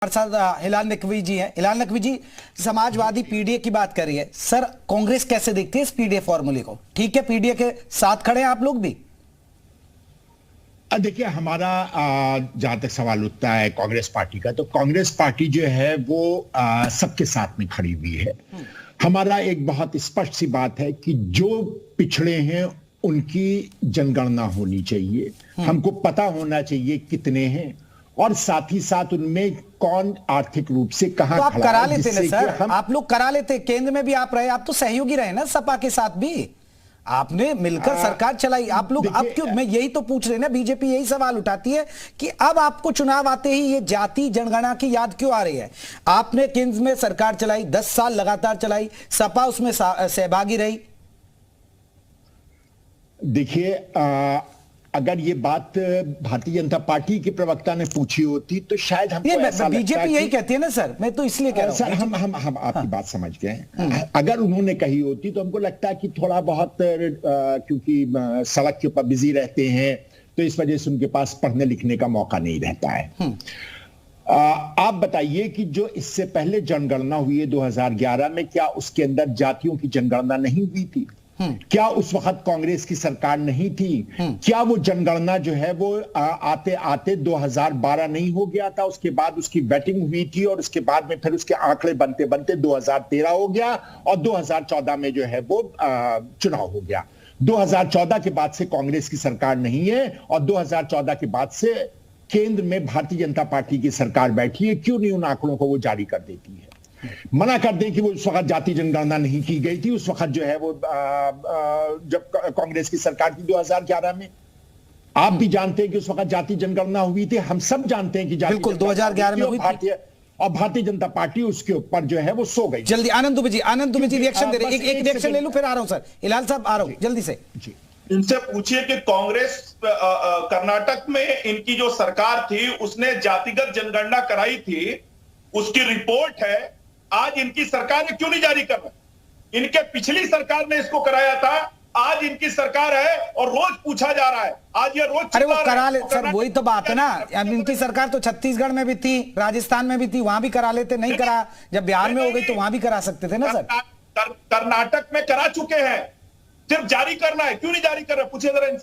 हमारे साथ हिलाल नकवी जी हैं। हिलाल नकवी जी, समाजवादी पीडीए की बात कर रही है सर, कांग्रेस कैसे देखती है इस पीडीए फॉर्मूले को? ठीक है, पीडीए के साथ खड़े हैं आप लोग भी? देखिए, हमारा जहां तक सवाल उठता है कांग्रेस पार्टी का, तो कांग्रेस पार्टी जो है वो सबके साथ में खड़ी हुई है। हमारा एक बहुत स्पष्ट सी बात है कि जो पिछड़े हैं उनकी जनगणना होनी चाहिए। हमको पता होना चाहिए कितने हैं और साथ ही साथ उनमें कौन आर्थिक रूप से कहां तो आप खड़ा करा है, लेते ना जिससे सर, कि हम आप लोग करा लेते। केंद्र में भी आप रहे, आप तो सहयोगी रहे ना सपा के साथ भी, आपने मिलकर सरकार चलाई। आप लोग अब क्यों, मैं यही तो पूछ रहे ना, बीजेपी यही सवाल उठाती है कि अब आपको चुनाव आते ही ये जाति जनगणना की याद क्यों आ रही है? आपने केंद्र में सरकार चलाई, 10 साल लगातार चलाई, सपा उसमें सहभागी रही। देखिए, अगर ये बात भारतीय जनता पार्टी के प्रवक्ता ने पूछी होती तो शायद हमको ऐसा लगता बीजेपी यही कहती है ना सर, मैं तो इसलिए कह रहा हूं सर, हम आपकी बात समझ गए। अगर उन्होंने कही होती तो हमको लगता है कि थोड़ा बहुत, क्योंकि सड़क के ऊपर बिजी रहते हैं तो इस वजह से उनके पास पढ़ने लिखने का मौका नहीं रहता है। आप बताइए कि जो इससे पहले जनगणना हुई है 2011 में, क्या उसके अंदर जातियों की जनगणना नहीं हुई थी? क्या उस वक्त कांग्रेस की सरकार नहीं थी? क्या वो जनगणना जो है वो आते आते 2012 नहीं हो गया था? उसके बाद उसकी बैटिंग हुई थी और उसके बाद में फिर उसके आंकड़े बनते बनते 2013 हो गया और 2014 में जो है वो चुनाव हो गया। 2014 के बाद से कांग्रेस की सरकार नहीं है और 2014 के बाद से केंद्र में भारतीय जनता पार्टी की सरकार बैठी है। क्यों नहीं उन आंकड़ों को वो जारी कर देती है? मना कर दें कि वो उस वक्त जाति जनगणना नहीं की गई थी। उस वक्त जो है वो जब कांग्रेस की सरकार थी 2011 में, आप भी जानते हैं कि उस वक्त जाति जनगणना हुई थी। हम सब जानते हैं कि जाति बिल्कुल 2011 में हुई थी और भारतीय जनता पार्टी उसके ऊपर जो है वो सो गई। जल्दी आनंद दुबे जी रिएक्शन दे रहे हैं। एक रिएक्शन ले लूं फिर आ रहा हूं सर। हिलाल साहब आ रहा हूं जल्दी से। जी, इनसे पूछिए कि कांग्रेस कर्नाटक में इनकी जो सरकार थी उसने जातिगत जनगणना कराई थी, उसकी रिपोर्ट है। आज इनकी सरकार क्यों नहीं जारी कर रही? इनके पिछली सरकार ने इसको कराया था, आज इनकी सरकार है और रोज पूछा जा रहा है। आज ये रोज, अरे वो करा ले सर, वही तो बात है ना। अब इनकी सरकार तो छत्तीसगढ़ में भी थी, राजस्थान में भी थी, वहां भी करा लेते। नहीं करा, जब बिहार में हो गई तो वहां भी करा सकते थे ना सर। कर्नाटक में करा चुके हैं, सिर्फ जारी करना है। क्यों नहीं जारी कर रहे? पूछिए जरा।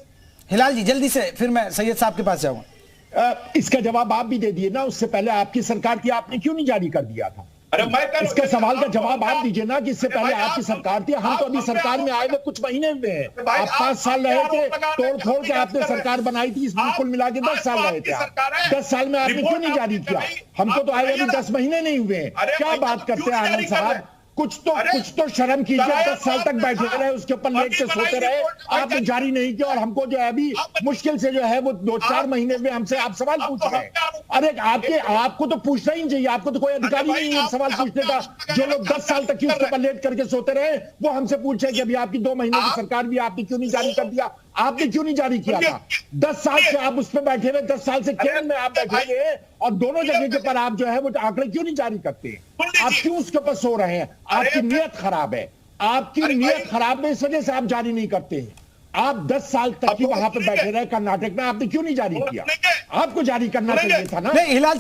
हिलाल जी जल्दी से, फिर मैं सैयद साहब के पास जाऊंगा। इसका जवाब आप भी दे दिए ना, उससे पहले आपकी सरकार की आपने क्यों नहीं जारी कर दिया था? अरे मैं इसके सवाल का जवाब आप दीजिए ना कि इससे पहले आपकी सरकार थी। हम तो अभी सरकार में आए हुए कुछ महीने हुए हैं। आप 5 साल रहे थे, तोड़ फोड़ के आपने सरकार बनाई थी। इसमें कुल मिला के 10 साल रहे थे आप। 10 साल में आपने क्यों नहीं जारी किया? हमको तो आए अभी 10 महीने नहीं हुए हैं। क्या बात करते हैं आनंद साहब? कुछ तो शर्म कीजिए। 10 साल तक बैठे रहे, उसके ऊपर लेट के सोते रहे, आपने जारी नहीं किया और हमको जो है अभी मुश्किल से जो है वो 2-4 महीने में हमसे आप सवाल पूछ रहे हैं। अरे आपको तो पूछना ही चाहिए। आपको तो कोई अधिकार ही नहीं है सवाल पूछने का। जो लोग 10 साल तक उसके ऊपर लेट करके सोते रहे वो हमसे पूछे कि अभी आपकी 2 महीने की सरकार भी आपने क्यों नहीं जारी कर दिया? आपने क्यों नहीं जारी किया था? 10 साल से आप उस पर बैठे हुए, 10 साल से केंद्र में आप बैठे हुए और दोनों जगह के पर आप जो है वो आंकड़े क्यों नहीं जारी करते हैं? आप क्यों उसके ऊपर सो रहे हैं? आपकी नीयत खराब है। आपकी नीयत खराब है, इस वजह से आप जारी नहीं करते हैं। आप 10 साल तक की वहां पर बैठे रहे कर्नाटक में, आपने क्यों नहीं जारी किया? आपको जारी करना चाहिए था ना। नहीं हिलाल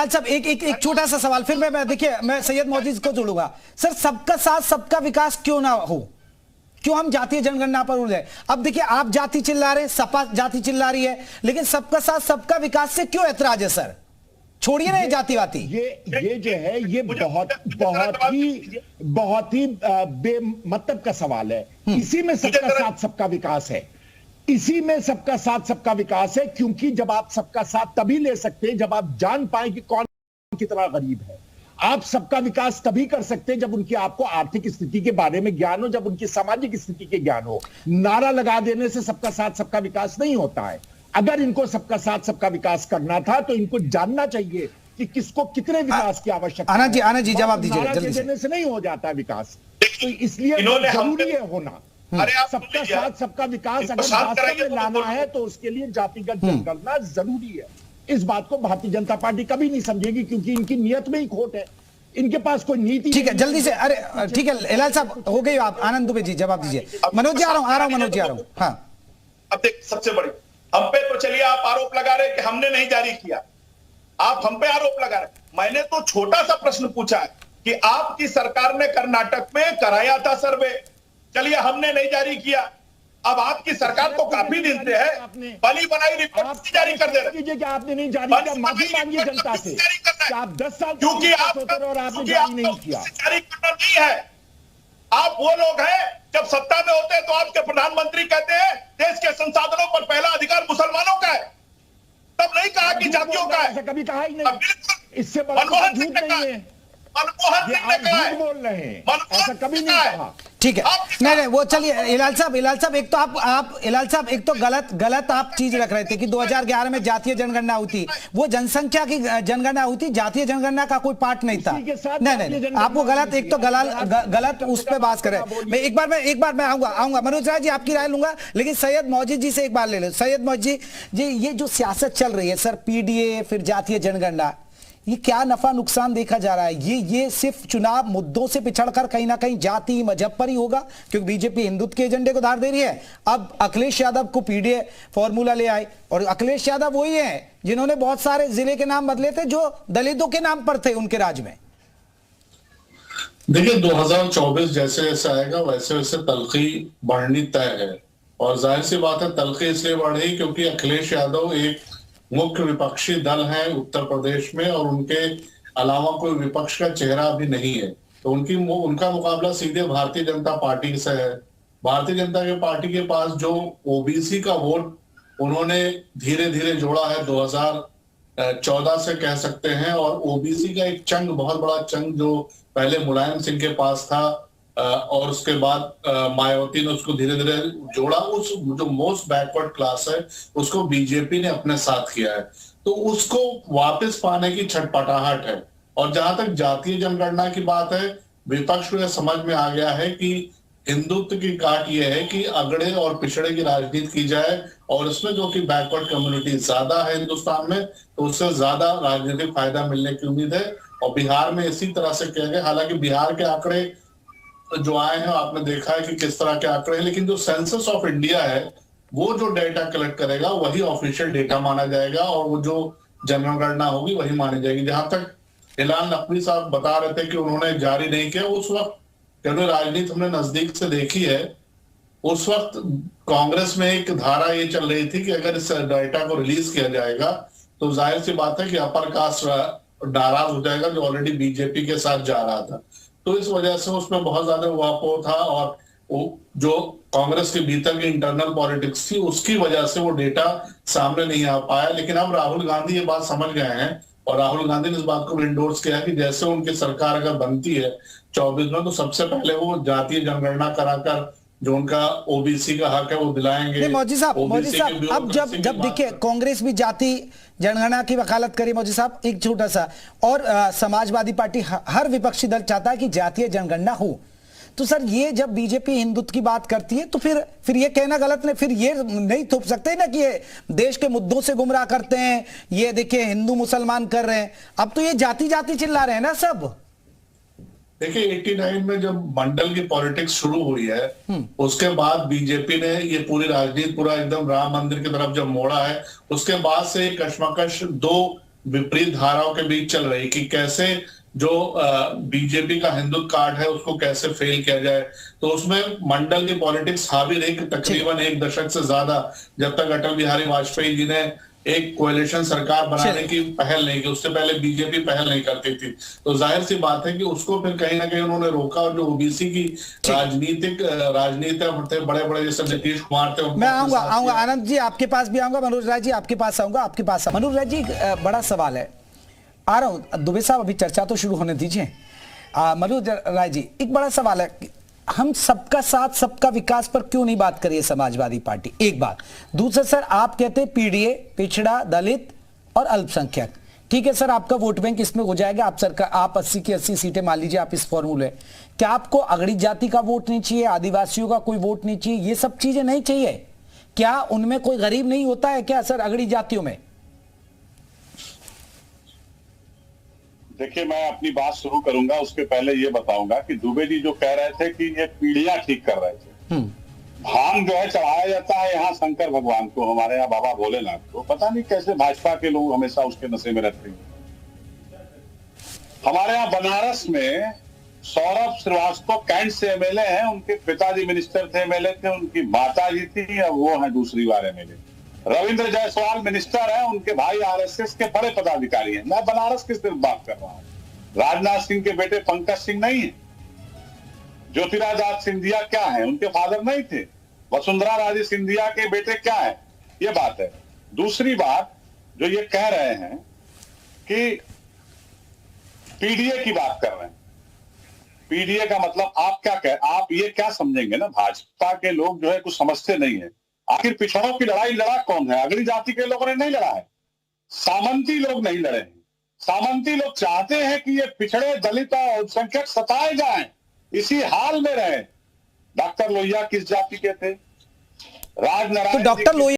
साहब एक छोटा सा सवाल, फिर मैं देखिए मैं सैयद मोदी को जोड़ूंगा। सर, सबका साथ सबका विकास क्यों ना हो? क्यों हम जातीय जनगणना पर उड़ जाए? अब देखिए, आप जाति चिल्ला रहे हैं, सपा जाति चिल्ला रही है, लेकिन सबका साथ सबका विकास से क्यों ऐतराज है सर? छोड़िए ना ये जातिवादी। ये जो है ये बहुत ही बेमतलब का सवाल है। इसी में सबका साथ सबका विकास है। इसी में सबका साथ सबका विकास है, क्योंकि जब आप सबका साथ तभी ले सकते हैं जब आप जान पाए कि कौन कितना गरीब है। आप सबका विकास तभी कर सकते हैं जब उनकी आपको आर्थिक स्थिति के बारे में ज्ञान हो, जब उनकी सामाजिक स्थिति के ज्ञान हो। नारा लगा देने से सबका साथ सबका विकास नहीं होता है। अगर इनको सबका साथ सबका विकास करना था तो इनको जानना चाहिए कि किसको कितने विकास की आवश्यकता है। आनंद जी जवाब दीजिए जल्दी से। देने से नहीं हो जाता विकास, तो इसलिए जरूरी है होना। सबका साथ सबका विकास अगर वास्तव में लाना है तो उसके लिए जातिगत जनगणना जरूरी है। इस बात को भारतीय जनता पार्टी कभी नहीं समझेगी, क्योंकि इनकी नीयत में ही खोट है। इनके पास कोई नीति। ठीक है, जल्दी से। अरे ठीक है हिलाल साहब, हो गई आप। आनंद दुबे जी जवाब दीजिए। मनोज जी आ रहा हूं मनोज जी आ रहा हूं। हाँ, अब देख, सबसे बड़ी हम पे तो चलिए आप आरोप लगा रहे कि हमने नहीं जारी किया। आप हम पे आरोप लगा रहे। मैंने तो छोटा सा प्रश्न पूछा है कि आपकी सरकार ने कर्नाटक में कराया था सर्वे, चलिए हमने नहीं जारी किया। अब आपकी सरकार तो काफी दिन से है, बनी बनाई रिपोर्ट जारी कर दे रहे। कि आपने नहीं जारी किया, माफी मांगिए जनता से कि आप 10 साल क्योंकि आप और आपने जारी नहीं किया। जारी करना नहीं है। आप वो लोग हैं, जब सत्ता में होते हैं तो आपके प्रधानमंत्री कहते हैं देश के संसाधनों पर पहला अधिकार मुसलमानों का है, तब नहीं कहा कि जातियों का है। ऐसा कभी कहा ही नहीं। इससे बड़ा मनमोहन झूठ सिंह ने नहीं कहा, है। मनमोहन सिंह ने कहा है, बोल रहे हैं, मनमोहन ऐसा कभी सिंह नहीं ने कहा। ठीक है, नहीं वो चलिए हिलाल साहब एक तो आप हिलाल साहब एक तो गलत आप चीज रख रहे थे कि 2011 में जातीय जनगणना हुई थी, वो जनसंख्या की जनगणना हुई थी, जातीय जनगणना का कोई पार्ट नहीं था। नहीं आप वो गलत एक तो गलत उस पर बात कर रहे हैं। मैं एक बार मैं आऊंगा मनोज राय जी, आपकी राय लूंगा, लेकिन सैयद मौजिद जी से एक बार ले लो। सैयद मौजिद जी, ये जो सियासत चल रही है सर, पीडीए फिर जातीय जनगणना, ये क्या नफा नुकसान देखा जा रहा है? ये सिर्फ चुनाव मुद्दों से पिछड़कर कहीं ना कहीं जाति मजहब पर ही होगा, क्योंकि बीजेपी हिंदुत्व के एजेंडे को धार दे रही है। अब अखिलेश यादव को पीडीए फॉर्मूला ले आए, और अखिलेश यादव वही है जिन्होंने बहुत सारे जिले के नाम बदले थे जो दलितों के नाम पर थे उनके राज में। देखिए 2024 जैसे जैसे आएगा वैसे वैसे तलखी बढ़नी तय है, और जाहिर सी बात है तलखी इसलिए बढ़ रही क्योंकि अखिलेश यादव एक मुख्य विपक्षी दल है उत्तर प्रदेश में, और उनके अलावा कोई विपक्ष का चेहरा अभी नहीं है। तो उनका मुकाबला सीधे भारतीय जनता पार्टी से है। भारतीय जनता पार्टी के पास जो ओबीसी का वोट उन्होंने धीरे धीरे जोड़ा है 2014 से कह सकते हैं, और ओबीसी का एक चंग, बहुत बड़ा चंग जो पहले मुलायम सिंह के पास था और उसके बाद मायावती ने उसको धीरे धीरे जोड़ा, उस जो मोस्ट बैकवर्ड क्लास है उसको बीजेपी ने अपने साथ किया है। तो उसको वापस पाने की छटपटाहट है। और जहां तक जातीय जनगणना की बात है, विपक्ष को यह समझ में आ गया है कि हिंदुत्व की काट यह है कि अगड़े और पिछड़े की राजनीति की जाए, और इसमें जो कि बैकवर्ड कम्युनिटी ज्यादा है हिंदुस्तान में, तो उससे ज्यादा राजनीतिक फायदा मिलने की उम्मीद है। और बिहार में इसी तरह से किया गया। हालांकि बिहार के आंकड़े जो आए हैं आपने देखा है कि किस तरह के आंकड़े हैं, लेकिन जो सेंसस ऑफ इंडिया है वो जो डेटा कलेक्ट करेगा वही ऑफिशियल डेटा माना जाएगा, और वो जो जनगणना होगी वही मानी जाएगी। जहां तक हिलाल नकवी साहब बता रहे थे कि उन्होंने जारी नहीं किया, उस वक्त क्योंकि राजनीति हमने नजदीक से देखी है, उस वक्त कांग्रेस में एक धारा ये चल रही थी कि अगर इस डेटा को रिलीज किया जाएगा तो जाहिर सी बात है कि अपर कास्ट नाराज हो जाएगा, जो ऑलरेडी बीजेपी के साथ जा रहा था। तो इस वजह से उसमें बहुत ज्यादा वापो था, और जो कांग्रेस के भीतर की इंटरनल पॉलिटिक्स थी उसकी वजह से वो डेटा सामने नहीं आ पाया। लेकिन अब राहुल गांधी ये बात समझ गए हैं, और राहुल गांधी ने इस बात को इंडोर्स किया कि जैसे उनकी सरकार अगर बनती है 24 में, तो सबसे पहले वो जातीय जनगणना कराकर जो उनका ओबीसी का हक है वो दिलाएंगे। मौजी साहब अब जब देखिए कांग्रेस भी जाति जनगणना की वकालत करी, मौजी साहब एक छोटा सा, और समाजवादी पार्टी हर विपक्षी दल चाहता है कि जातीय जनगणना हो, तो सर ये जब बीजेपी हिंदुत्व की बात करती है तो फिर ये कहना गलत नहीं, फिर ये नहीं थोप सकते ना कि ये देश के मुद्दों से गुमराह करते हैं, ये देखिए हिंदू मुसलमान कर रहे हैं। अब तो ये जाति जाति चिल्ला रहे हैं ना सब। देखिए 89 में जब मंडल की पॉलिटिक्स शुरू हुई है, उसके बाद बीजेपी ने ये पूरी राजनीति पूरा एकदम राम मंदिर की तरफ जब मोड़ा है, उसके बाद से कश्मकश दो विपरीत धाराओं के बीच चल रही कि कैसे जो बीजेपी का हिंदुत्व कार्ड है उसको कैसे फेल किया जाए। तो उसमें मंडल की पॉलिटिक्स हावी रही कि तकरीबन एक दशक से ज्यादा, जब तक अटल बिहारी वाजपेयी जी ने एक कोएलिशन सरकार बनाने की पहल नहीं की, उससे पहले बीजेपी पहल नहीं करती थी। तो जाहिर सी बात है कि उसको फिर कहीं ना कहीं उन्होंने रोका, और जो ओबीसी की राजनीति बड़े बड़े जैसे नीतीश कुमार थे। मैं आऊंगा आनंद जी आपके पास भी आऊंगा, मनोज राय जी आपके पास आऊंगा, मनोज राय जी बड़ा सवाल है, आ रहा हूं दुबे साहब, अभी चर्चा तो शुरू होने दीजिए। मनोज राय जी एक बड़ा सवाल है, हम सबका साथ सबका विकास पर क्यों नहीं बात करिए समाजवादी पार्टी, एक बात। दूसरा सर आप कहते हैं पीडीए पिछड़ा दलित और अल्पसंख्यक, ठीक है सर आपका वोट बैंक इसमें हो जाएगा, आप सरकार आप 80 की 80 सीटें मान लीजिए आप इस फॉर्मूले, क्या आपको अगड़ी जाति का वोट नहीं चाहिए, आदिवासियों का कोई वोट नहीं चाहिए, ये सब चीजें नहीं चाहिए? क्या उनमें कोई गरीब नहीं होता है क्या सर अगड़ी जातियों में? देखिए मैं अपनी बात शुरू करूंगा, उसके पहले ये बताऊंगा कि दुबे जी जो कह रहे थे कि ये पीढ़ियां ठीक कर रहे थे, भांग जो है चढ़ाया जाता है यहाँ शंकर भगवान को, हमारे यहाँ बाबा भोलेनाथ को। पता नहीं कैसे भाजपा के लोग हमेशा उसके नशे में रहते हैं। हमारे यहाँ बनारस में सौरभ श्रीवास्तव कैंट से एमएलए हैं, उनके पिताजी मिनिस्टर थे, एमएलए थे, उनकी माता जी थी, अब वो हैं दूसरी बार एमएलए। रविंद्र जायसवाल मिनिस्टर हैं, उनके भाई आरएसएस के बड़े पदाधिकारी हैं। मैं बनारस की सिर्फ बात कर रहा हूँ। राजनाथ सिंह के बेटे पंकज सिंह नहीं है। ज्योतिरादित्य सिंधिया क्या है, उनके फादर नहीं थे। वसुंधरा राजे सिंधिया के बेटे क्या है, ये बात है। दूसरी बात जो ये कह रहे हैं कि पीडीए की बात कर रहे हैं, पीडीए का मतलब आप ये क्या समझेंगे ना, भाजपा के लोग जो है कुछ समझते नहीं है। आखिर पिछड़ों की लड़ाई लड़ा कौन है? अगली जाति के लोगों ने नहीं लड़ा है, सामंती लोग नहीं लड़े हैं। सामंती लोग चाहते हैं कि ये पिछड़े दलित और अल्पसंख्यक सताए जाएं, इसी हाल में रहे। डॉक्टर लोहिया किस जाति के थे? राजनारायण तो डॉक्टर लोहिया